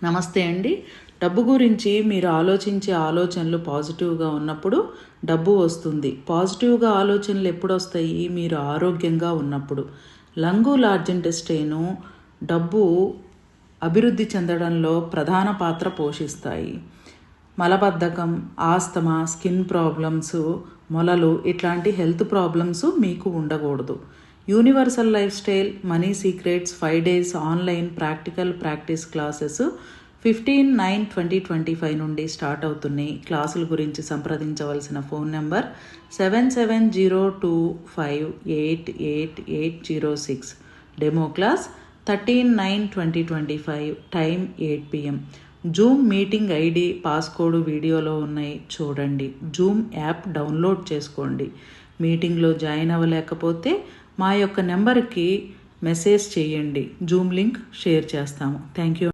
నమస్తే అండి. డబ్బు గురించి మీరు ఆలోచించే ఆలోచనలు పాజిటివ్గా ఉన్నప్పుడు డబ్బు వస్తుంది. పాజిటివ్గా ఆలోచనలు ఎప్పుడు వస్తాయి? మీరు ఆరోగ్యంగా ఉన్నప్పుడు. లంగు లార్జ్ ఇంటెస్టైన్ డబ్బు అభివృద్ధి చెందడంలో ప్రధాన పాత్ర పోషిస్తాయి. మలబద్ధకం, ఆస్తమా, స్కిన్ ప్రాబ్లమ్స్, మొలలు ఇట్లాంటి హెల్త్ ప్రాబ్లమ్స్ మీకు ఉండకూడదు. Universal life style money secrets 5 days online practical practice classes 15/9/2025 నుండి స్టార్ట్ అవుతున్నాయి. క్లాసుల గురించి సంప్రదించవలసిన phone number 7702588806. Demo class 13/9/2025, time 8 PM. Zoom meeting ID, passcode వీడియోలో ఉన్నాయి, చూడండి. జూమ్ యాప్ డౌన్లోడ్ చేసుకోండి. మీటింగ్లో జాయిన్ అవ్వలేకపోతే మా యొక్క నెంబర్కి మెసేజ్ చేయండి. జూమ్ లింక్ షేర్ చేస్తాము. Thank you.